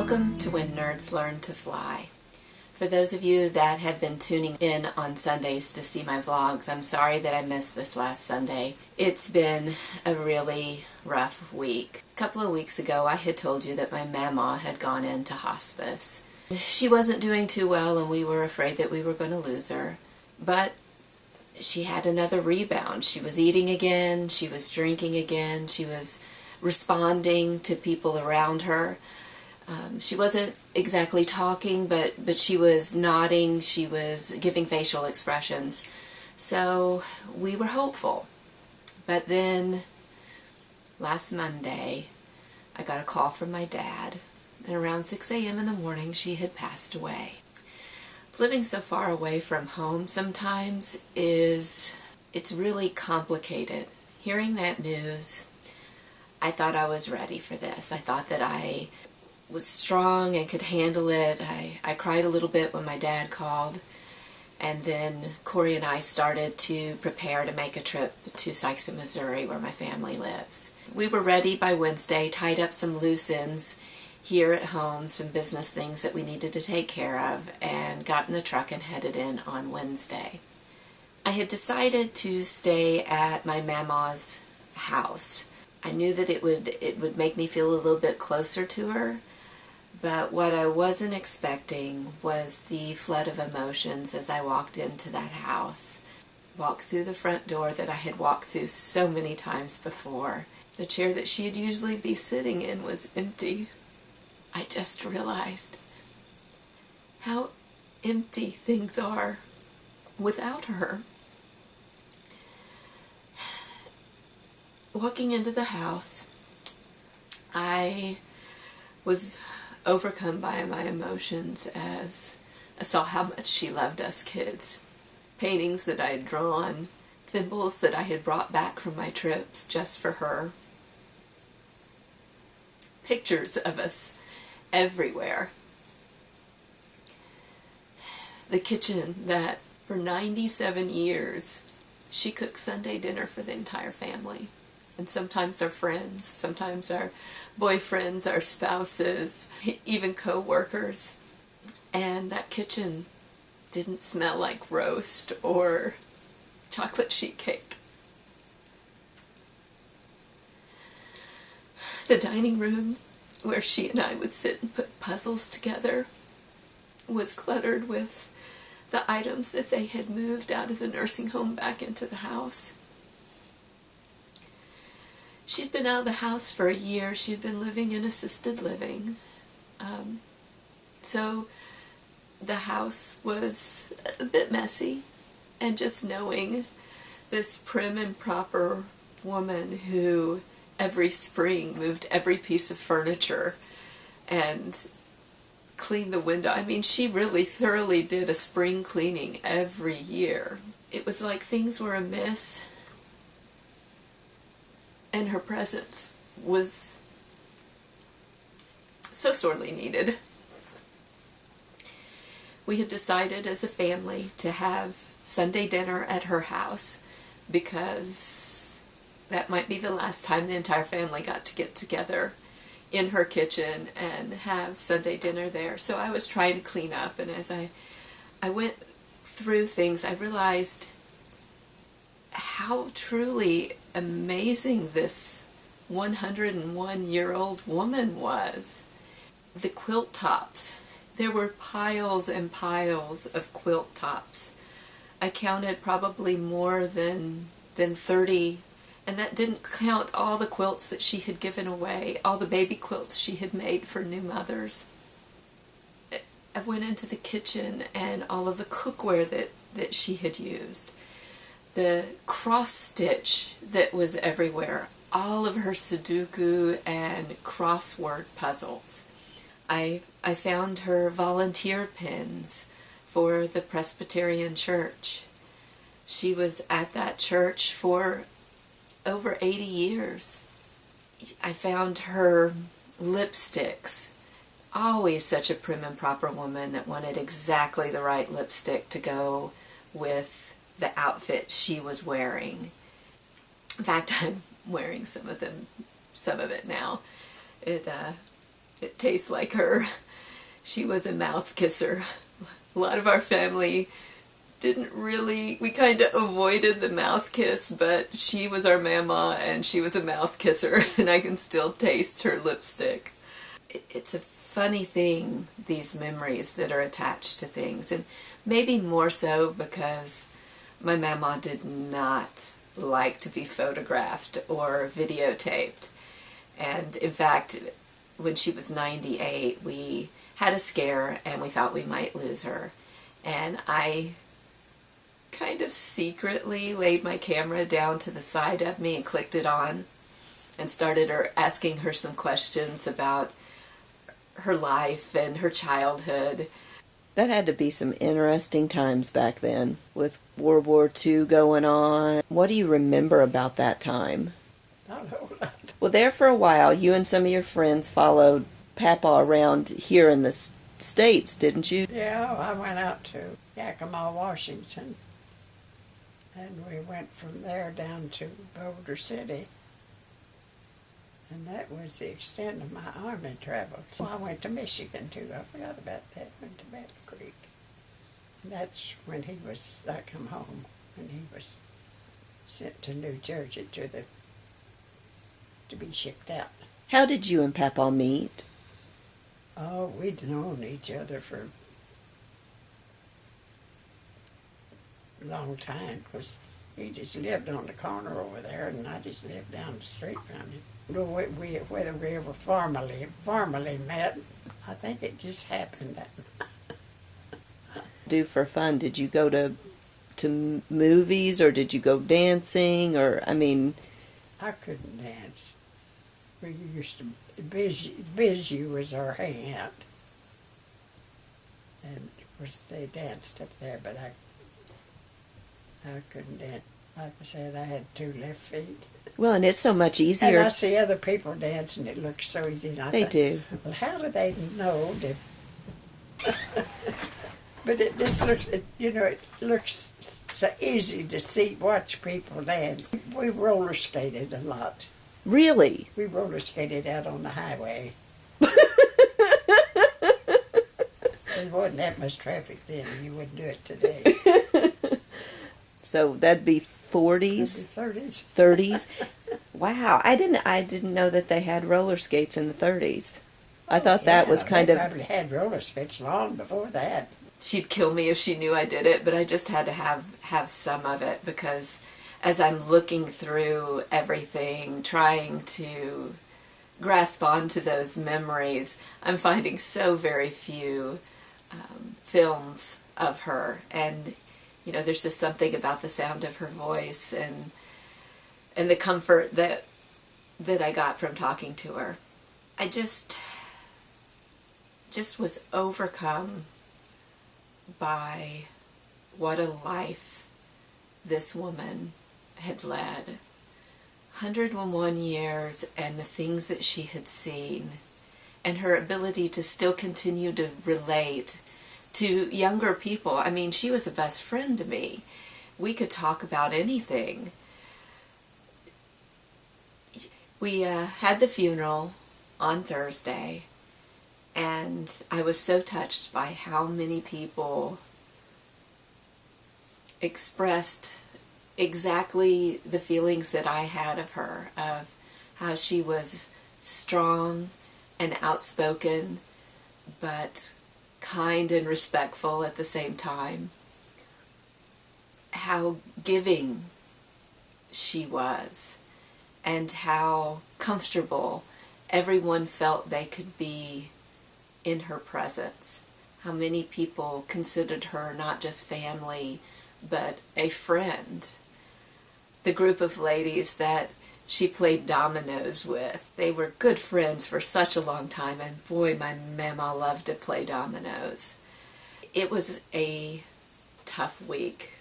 Welcome to When Nerds Learn to Fly. For those of you that have been tuning in on Sundays to see my vlogs, I'm sorry that I missed this last Sunday. It's been a really rough week. A couple of weeks ago I had told you that my Mam-maw had gone into hospice. She wasn't doing too well and we were afraid that we were going to lose her. But she had another rebound. She was eating again, she was drinking again, she was responding to people around her. She wasn't exactly talking, but she was nodding, she was giving facial expressions. So we were hopeful. But then last Monday, I got a call from my dad, and around 6 a.m. in the morning she had passed away. Living so far away from home sometimes it's really complicated. Hearing that news, I thought I was ready for this. I thought that I was strong and could handle it. I cried a little bit when my dad called, and then Corey and I started to prepare to make a trip to Sikeston, Missouri, where my family lives. We were ready by Wednesday, tied up some loose ends here at home, some business things that we needed to take care of, and got in the truck and headed in on Wednesday. I had decided to stay at my Mam-maw's house. I knew that it would make me feel a little bit closer to her. But what I wasn't expecting was the flood of emotions as I walked into that house. Walked through the front door that I had walked through so many times before. The chair that she'd usually be sitting in was empty. I just realized how empty things are without her. Walking into the house, I was overcome by my emotions as I saw how much she loved us kids. Paintings that I had drawn, thimbles that I had brought back from my trips just for her. Pictures of us everywhere. The kitchen that for 97 years she cooked Sunday dinner for the entire family. And sometimes our friends, sometimes our boyfriends, our spouses, even co-workers. And that kitchen didn't smell like roast or chocolate sheet cake. The dining room where she and I would sit and put puzzles together was cluttered with the items that they had moved out of the nursing home back into the house. She'd been out of the house for a year. She'd been living in assisted living. So the house was a bit messy. And just knowing this prim and proper woman who every spring moved every piece of furniture and cleaned the window. I mean, she really thoroughly did a spring cleaning every year. It was like things were amiss. And her presence was so sorely needed. We had decided as a family to have Sunday dinner at her house because that might be the last time the entire family got to get together in her kitchen and have Sunday dinner there. So I was trying to clean up, and as I went through things, I realized how truly amazing this 101-year-old woman was. The quilt tops. There were piles and piles of quilt tops. I counted probably more than 30, and that didn't count all the quilts that she had given away, all the baby quilts she had made for new mothers. I went into the kitchen and all of the cookware that she had used. The cross-stitch that was everywhere, all of her Sudoku and crossword puzzles. I found her volunteer pins for the Presbyterian Church. She was at that church for over 80 years. I found her lipsticks. Always such a prim and proper woman that wanted exactly the right lipstick to go with the outfit she was wearing. In fact, I'm wearing some of it now. that tastes like her. She was a mouth kisser. A lot of our family didn't really, we kind of avoided the mouth kiss, but she was our Mam-maw and she was a mouth kisser, and I can still taste her lipstick. It's a funny thing, these memories that are attached to things, and maybe more so because my Mam-maw did not like to be photographed or videotaped. And in fact, when she was 98, we had a scare and we thought we might lose her. And I kind of secretly laid my camera down to the side of me and clicked it on and started asking her some questions about her life and her childhood. That had to be some interesting times back then with World War II going on. What do you remember about that time? Not a whole lot. Well, there for a while, you and some of your friends followed Papa around here in the States, didn't you? Yeah, I went out to Yakima, Washington, and we went from there down to Boulder City. And that was the extent of my Army travels. Well, I went to Michigan, too. I forgot about that. Went to Battle Creek. And that's when I come home, when he was sent to New Jersey to be shipped out. How did you and Papa meet? Oh, we'd known each other for a long time, because he just lived on the corner over there, and I just lived down the street from him. Whether we ever formally met, I think it just happened. Do for fun? Did you go to movies, or did you go dancing, or, I mean... I couldn't dance. We used to, Bisbee was our hangout. And of course they danced up there, but I couldn't dance. Like I said, I had 2 left feet. Well, and it's so much easier. And I see other people dance, and it looks so easy. And They do. Well, how do they know that? But it just looks, it looks so easy to watch people dance. We roller skated a lot. Really? We roller skated out on the highway. There wasn't that much traffic then. You wouldn't do it today. So that'd be 40s? That'd be 30s. 30s? Wow, I didn't know that they had roller skates in the 30s. I thought that was kind they of... probably had roller skates long before that. She'd kill me if she knew I did it, but I just had to have some of it, because as I'm looking through everything, trying to grasp onto those memories, I'm finding so very few films of her. And, there's just something about the sound of her voice and the comfort that I got from talking to her. I just was overcome by what a life this woman had led. 101 years, and the things that she had seen, and her ability to still continue to relate to younger people. I mean, she was a best friend to me. We could talk about anything. We had the funeral on Thursday, and I was so touched by how many people expressed exactly the feelings that I had of her, of how she was strong and outspoken, but kind and respectful at the same time. How giving she was, and how comfortable everyone felt they could be in her presence. How many people considered her not just family, but a friend. The group of ladies that she played dominoes with, they were good friends for such a long time, and boy, my Mam-maw loved to play dominoes. It was a tough week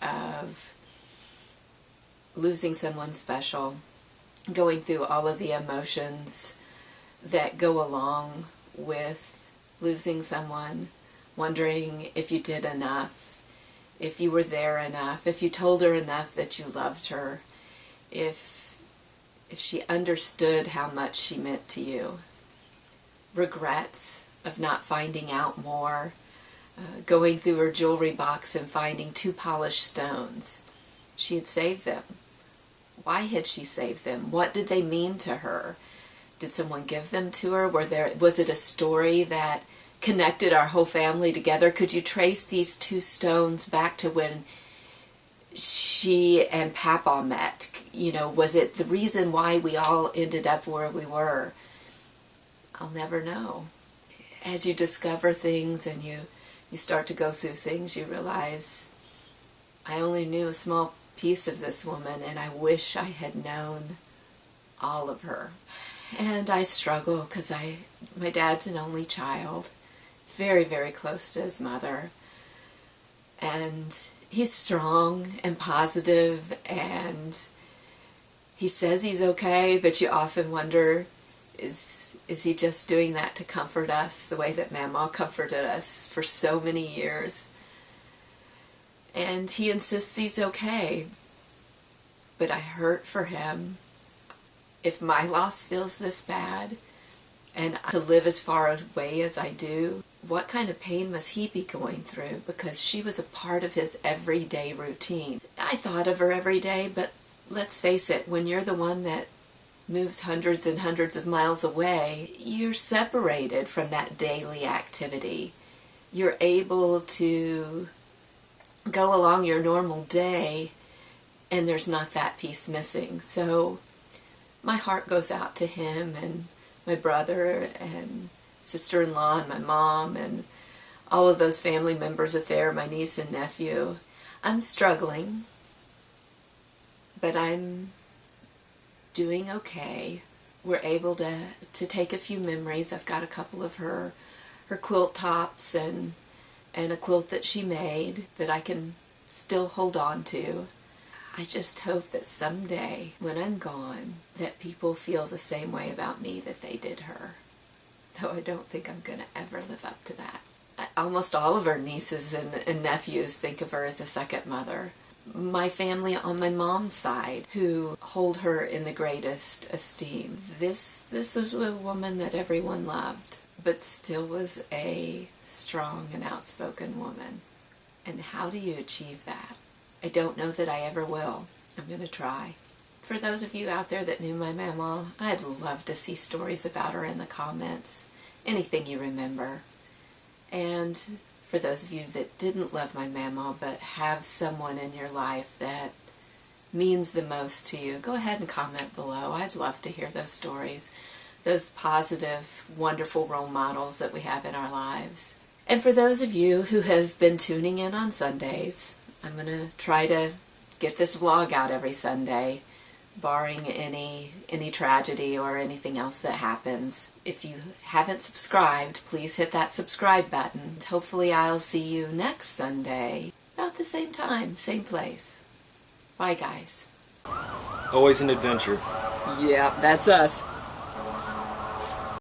of losing someone special, going through all of the emotions that go along with losing someone, wondering if you did enough, if you were there enough, if you told her enough that you loved her, if she understood how much she meant to you. regrets of not finding out more, going through her jewelry box and finding 2 polished stones. She had saved them. Why had she saved them? What did they mean to her? Did someone give them to her? Was it a story that connected our whole family together? Could you trace these 2 stones back to when she and Papa met? You know, was it the reason why we all ended up where we were? I'll never know. As you discover things and you start to go through things, you realize I only knew a small piece of this woman, and I wish I had known all of her. And I struggle because my dad's an only child, very, very close to his mother. And he's strong and positive, and he says he's okay, but you often wonder, is he just doing that to comfort us the way that Mam-maw comforted us for so many years? And he insists he's okay. But I hurt for him. If my loss feels this bad, and to live as far away as I do, what kind of pain must he be going through? Because she was a part of his everyday routine. I thought of her every day, but let's face it, when you're the one that moves hundreds and hundreds of miles away, you're separated from that daily activity. You're able to go along your normal day, and there's not that piece missing. So my heart goes out to him and my brother and sister-in-law and my mom and all of those family members up there, my niece and nephew. I'm struggling, but I'm doing okay. We're able to take a few memories. I've got a couple of her quilt tops and a quilt that she made that I can still hold on to. I just hope that someday, when I'm gone, that people feel the same way about me that they did her. Though I don't think I'm going to ever live up to that. Almost all of her nieces and nephews think of her as a second mother. My family on my mom's side, who hold her in the greatest esteem. This was a woman that everyone loved, but still was a strong and outspoken woman. And how do you achieve that? I don't know that I ever will. I'm going to try. For those of you out there that knew my Mam-maw, I'd love to see stories about her in the comments. Anything you remember. And for those of you that didn't love my Mam-maw but have someone in your life that means the most to you, go ahead and comment below. I'd love to hear those stories. Those positive, wonderful role models that we have in our lives. And for those of you who have been tuning in on Sundays, I'm going to try to get this vlog out every Sunday, barring any tragedy or anything else that happens. If you haven't subscribed, please hit that subscribe button. Hopefully I'll see you next Sunday, about the same time, same place. Bye, guys. Always an adventure. Yeah, that's us.